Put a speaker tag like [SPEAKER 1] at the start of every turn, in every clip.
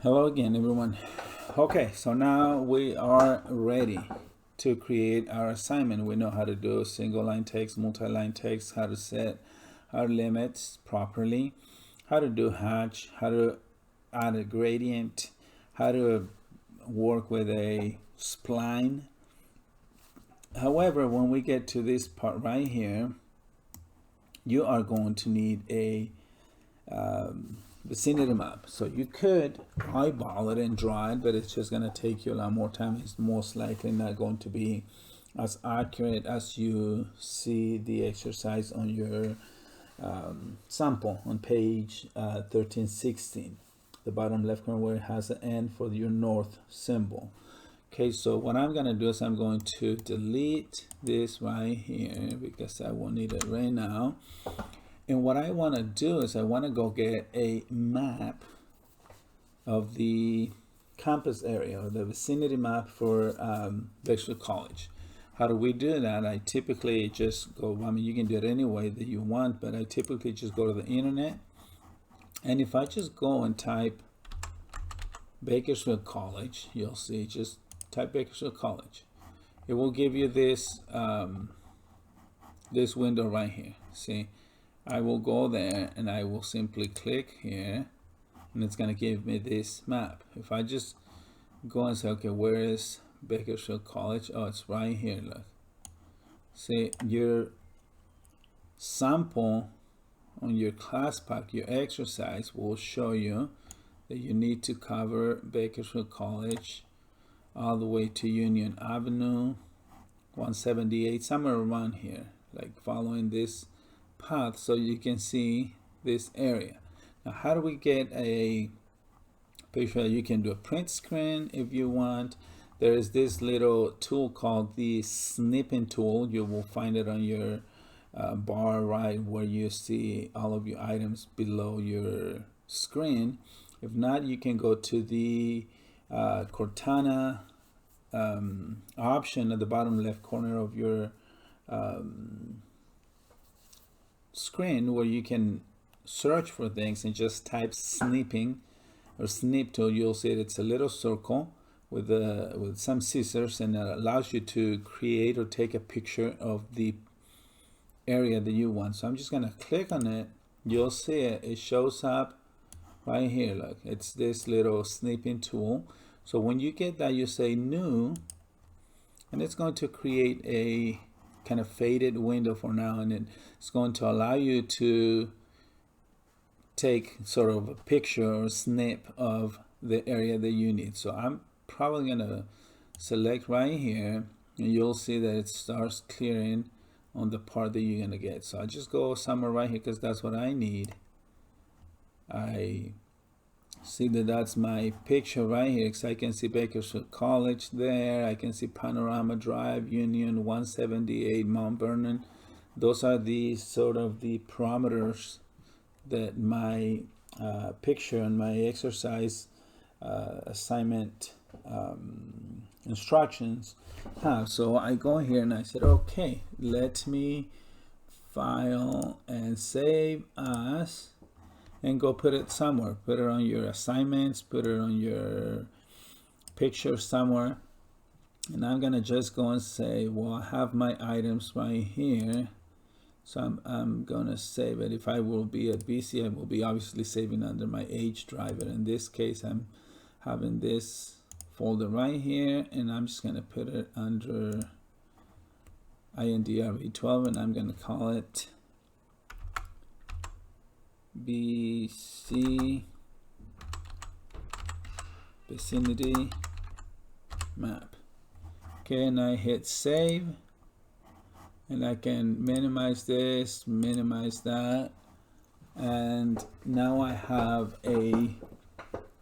[SPEAKER 1] Hello again, everyone. Okay, so now we are ready to create our assignment. We know how to do single line text, multi-line text, how to set our limits properly, how to do hatch, how to add a gradient, how to work with a spline. However, when we get to this part right here, you are going to need a vicinity map. So you could eyeball it and draw it, but it's just going to take you a lot more time. It's most likely not going to be as accurate as you see the exercise on your sample on page 1316, the bottom left corner where it has an N for your north symbol. Okay, so what I'm going to do is I'm going to delete this right here because I won't need it right now. And what I want to do is I want to go get a map of the campus area, or the vicinity map for Bexley College. How do we do that? I typically just go, I mean, you can do it any way that you want, but I typically just go to the internet. And if I just go and type Bakersfield College, you'll see, just type Bakersfield College. It will give you this, this window right here, see? I will go there and I will simply click here and it's going to give me this map. If I just go and say, okay, where is Bakersfield College? Oh, it's right here, look. See, your sample on your class pack, your exercise will show you that you need to cover Bakersfield College all the way to Union Avenue, 178, somewhere around here, like following this path so you can see this area. Now, how do we get a picture? You can do a print screen if you want. There is this little tool called the snipping tool. You will find it on your bar right where you see all of your items below your screen. If not, you can go to the Cortana option at the bottom left corner of your screen, where you can search for things and just type snipping or snip tool. You'll see it's a little circle with some scissors, and it allows you to create or take a picture of the area that you want. So I'm just gonna click on it. You'll see it shows up right here. Look, it's this little snipping tool. So when you get that, you say new, and it's going to create a kind of faded window for now, and it's going to allow you to take sort of a picture or snip of the area that you need. So I'm probably going to select right here, and you'll see that it starts clearing on the part that you're going to get. So I just go somewhere right here because that's what I need. I see that that's my picture right here, because I can see Bakersfield College there. I can see Panorama Drive, Union, 178, Mount Vernon. Those are the sort of the parameters that my picture and my exercise assignment instructions have. So I go here and I said, okay, let me file and save as, and go put it somewhere. Put it on your assignments, put it on your picture somewhere. And I'm gonna just go and say, well, I have my items right here. So I'm gonna save it. If I will be at BC, I will be obviously saving under my H drive. But in this case, I'm having this folder right here, and I'm just gonna put it under INDRV12, and I'm gonna call it BC Vicinity Map. Okay, and I hit save, and I can minimize this, minimize that, and now I have a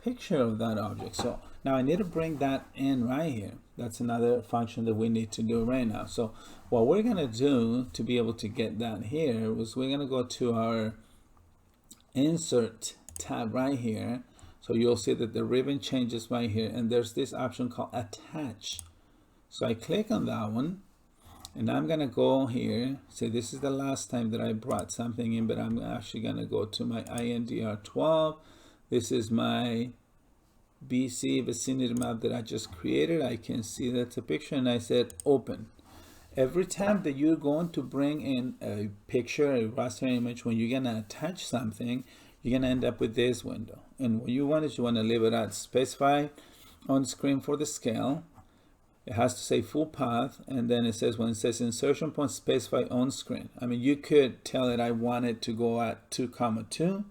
[SPEAKER 1] picture of that object. So now I need to bring that in right here. That's another function that we need to do right now. So what we're gonna do to be able to get that here was we're gonna go to our insert tab right here. So you'll see that the ribbon changes right here, and there's this option called attach. So I click on that one, and I'm gonna go here. So this is the last time that I brought something in, but I'm actually gonna go to my INDR12. This is my BC vicinity map that I just created. I can see that's a picture, and I said open. Every time that you're going to bring in a picture, a raster image, when you're gonna attach something, you're gonna end up with this window. And what you want is you want to leave it at specify on screen for the scale. It has to say full path, and then it says, when it says insertion point, specify on screen. I mean, you could tell it I want it to go at 2,2.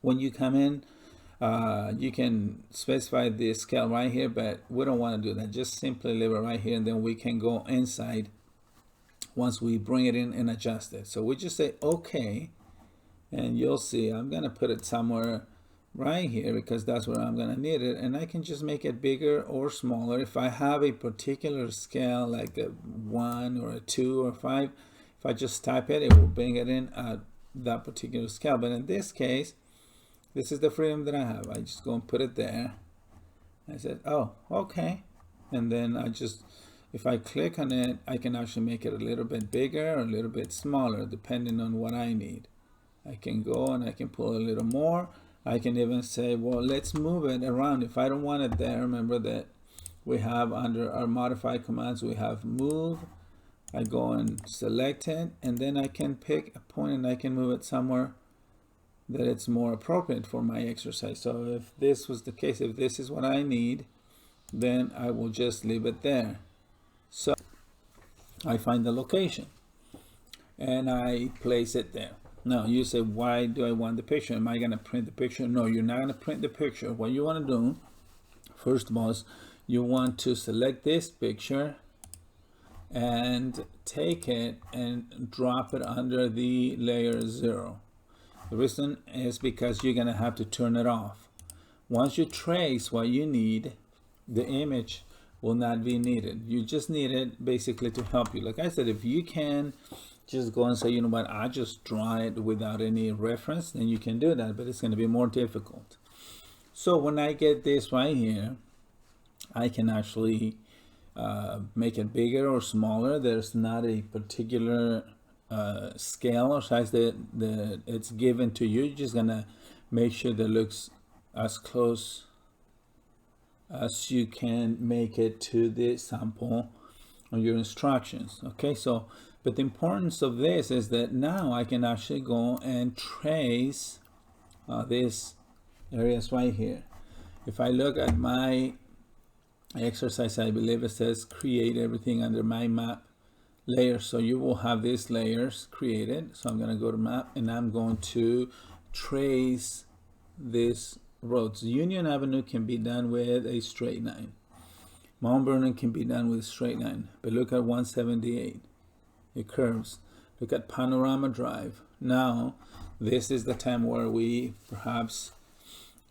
[SPEAKER 1] When you come in, you can specify the scale right here, but we don't want to do that. Just simply leave it right here, and then we can go inside once we bring it in and adjust it. So we just say okay, and you'll see I'm gonna put it somewhere right here because that's where I'm gonna need it, and I can just make it bigger or smaller. If I have a particular scale like a 1 or a 2 or 5, if I just type it, it will bring it in at that particular scale. But in this case, this is the freedom that I have. I just go and put it there. I said, oh, okay. And then I just, if I click on it, I can actually make it a little bit bigger or a little bit smaller, depending on what I need. I can go and I can pull a little more. I can even say, well, let's move it around. If I don't want it there, remember that we have under our modify commands, we have move. I go and select it, and then I can pick a point and I can move it somewhere that it's more appropriate for my exercise. So if this was the case, if this is what I need, then I will just leave it there. So I find the location and I place it there. Now you say, why do I want the picture? Am I going to print the picture? No, you're not going to print the picture. What you want to do, first of all, is you want to select this picture and take it and drop it under the layer 0. The reason is because you're going to have to turn it off. Once you trace what you need, the image will not be needed. You just need it basically to help you. Like I said, if you can just go and say, you know what, I just draw it without any reference, then you can do that, but it's going to be more difficult. So when I get this right here, I can actually make it bigger or smaller. There's not a particular scale or size that it's given to you. You're just gonna make sure that it looks as close as you can make it to the sample on your instructions. Okay, so but the importance of this is that now I can actually go and trace these areas right here. If I look at my exercise, I believe it says create everything under my map layer. So you will have these layers created. So I'm going to go to map and I'm going to trace these roads. Union Avenue can be done with a straight line. Mount Vernon can be done with a straight line. But look at 178. It curves. Look at Panorama Drive. Now, this is the time where we perhaps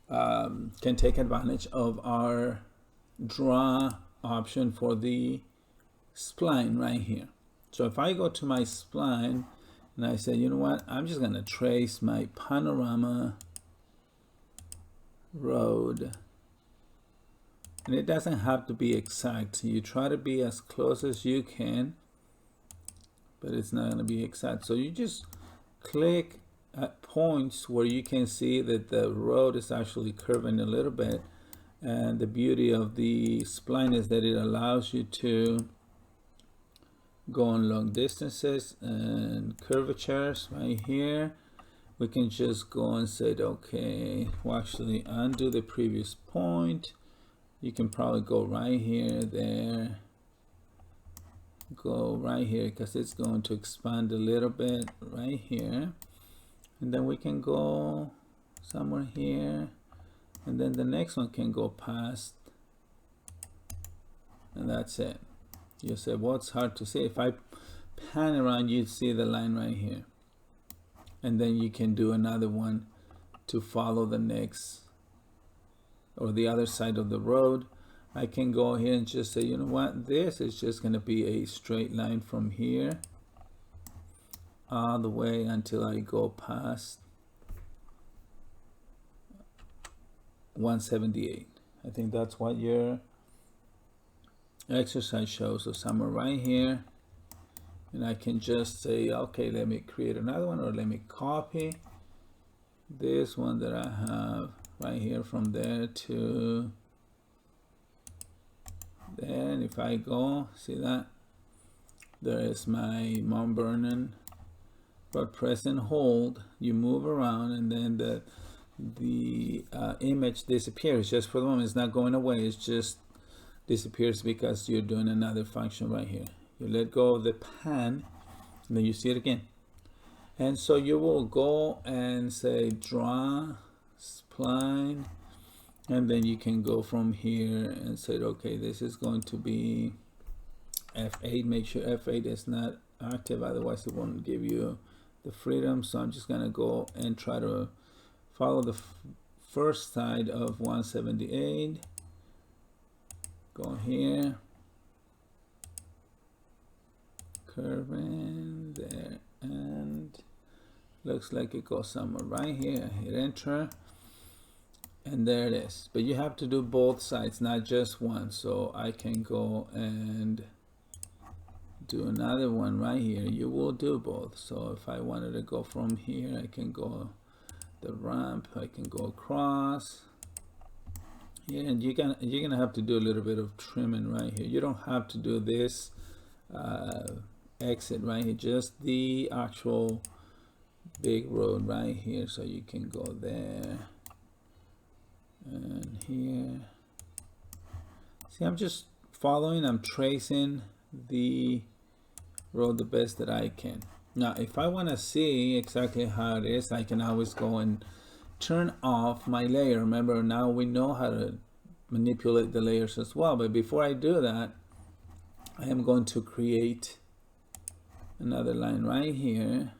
[SPEAKER 1] can take advantage of our draw option for the spline right here. So if I go to my spline and I say, you know what, I'm just going to trace my Panorama Road, and it doesn't have to be exact. You try to be as close as you can, but it's not going to be exact. So you just click at points where you can see that the road is actually curving a little bit. And the beauty of the spline is that it allows you to go on long distances and curvatures right here. We can just go and say, okay, we'll actually undo the previous point. You can probably go right here, there, go right here, because it's going to expand a little bit right here. And then we can go somewhere here. And then the next one can go past, and that's it. You say, well, it's hard to see. If I pan around, you'd see the line right here. And then you can do another one to follow the next or the other side of the road. I can go here and just say, you know what, this is just going to be a straight line from here all the way until I go past 178. I think that's what your exercise shows. So somewhere right here, and I can just say, okay, let me create another one, or let me copy this one that I have right here from there to there. And if I go, see that? There is my Mount Vernon, but press and hold, you move around, and then the image disappears. Just for the moment, it's not going away, it's just disappears because you're doing another function right here. You let go of the pan, and then you see it again. And so you will go and say draw spline, and then you can go from here and say, okay, this is going to be F8. Make sure F8 is not active, otherwise it won't give you the freedom. So I'm just gonna go and try to follow the first side of 178. Go here, curve in there, and looks like it goes somewhere right here. Hit enter, and there it is. But you have to do both sides, not just one. So I can go and do another one right here. You will do both. So if I wanted to go from here, I can go the ramp, I can go across. Yeah, and you're gonna have to do a little bit of trimming right here. You don't have to do this exit right here, just the actual big road right here. So you can go there and here. See, I'm just following, I'm tracing the road the best that I can. Now if I want to see exactly how it is, I can always go and turn off my layer. Remember, now we know how to manipulate the layers as well. But before I do that, I am going to create another line right here,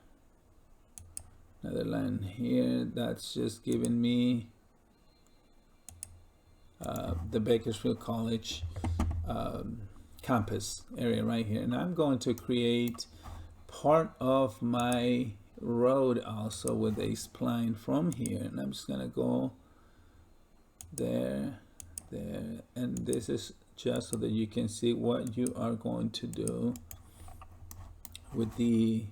[SPEAKER 1] another line here. That's just giving me the Bakersfield College campus area right here. And I'm going to create part of my road also with a spline from here, and I'm just gonna go there, and this is just so that you can see what you are going to do with the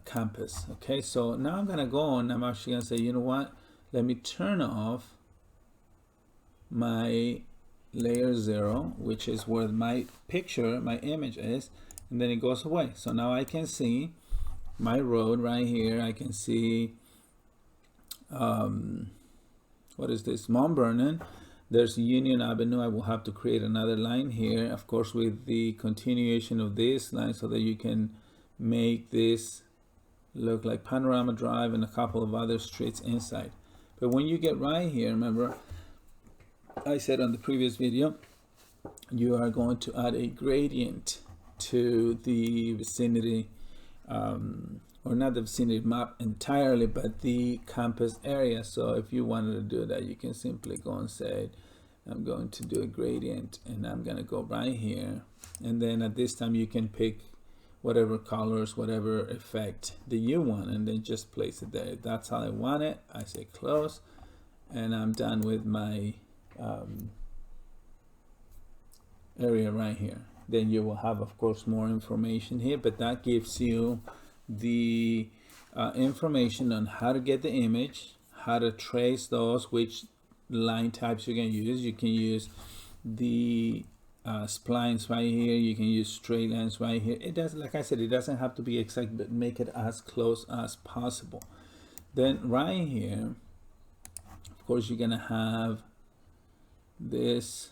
[SPEAKER 1] campus. Okay, so now I'm gonna go and I'm actually gonna say, you know what, let me turn off my layer 0, which is where my picture, my image is, and then it goes away. So now I can see my road right here. I can see what is this, Mount Vernon. There's Union Avenue. I will have to create another line here, of course, with the continuation of this line, so that you can make this look like Panorama Drive and a couple of other streets inside. But when you get right here, remember I said on the previous video, you are going to add a gradient to the vicinity, or not the vicinity map entirely, but the campus area. So if you wanted to do that, you can simply go and say, I'm going to do a gradient, and I'm going to go right here. And then at this time, you can pick whatever colors, whatever effect that you want, and then just place it there. That's how I want it. I say close, and I'm done with my area right here. Then you will have, of course, more information here, but that gives you the information on how to get the image, how to trace those, which line types you can use. You can use the splines right here. You can use straight lines right here. It does, like I said, it doesn't have to be exact, but make it as close as possible. Then right here, of course, you're gonna have this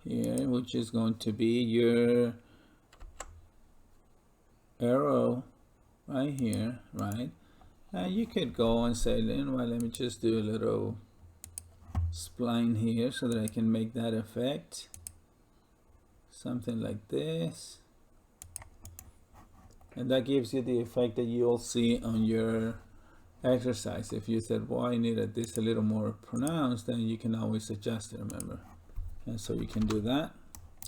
[SPEAKER 1] here, which is going to be your arrow right here, right? You could go and say, you know what, let me just do a little spline here so that I can make that effect, something like this, and that gives you the effect that you'll see on your exercise. If you said, well, I needed this a little more pronounced, then you can always adjust it, remember. And so you can do that.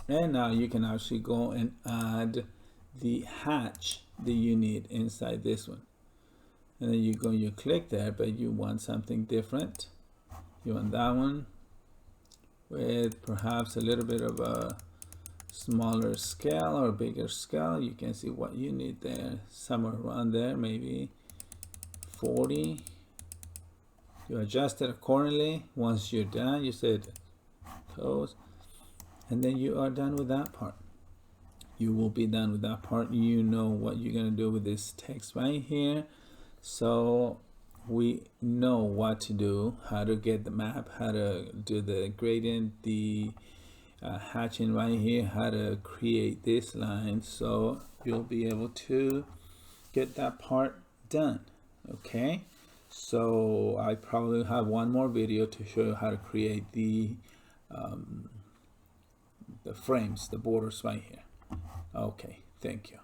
[SPEAKER 1] And now you can actually go and add the hatch that you need inside this one. And then you go, you click there, but you want something different. You want that one with perhaps a little bit of a smaller scale or bigger scale. You can see what you need there, somewhere around there, maybe 40, You adjust it accordingly. Once you're done, you said close, and then you are done with that part. You will be done with that part. You know what you're gonna do with this text right here. So we know what to do, how to get the map, how to do the gradient, the hatching right here, how to create this line. So you'll be able to get that part done. Okay, so I probably have one more video to show you how to create the frames, the borders right here. Okay, thank you.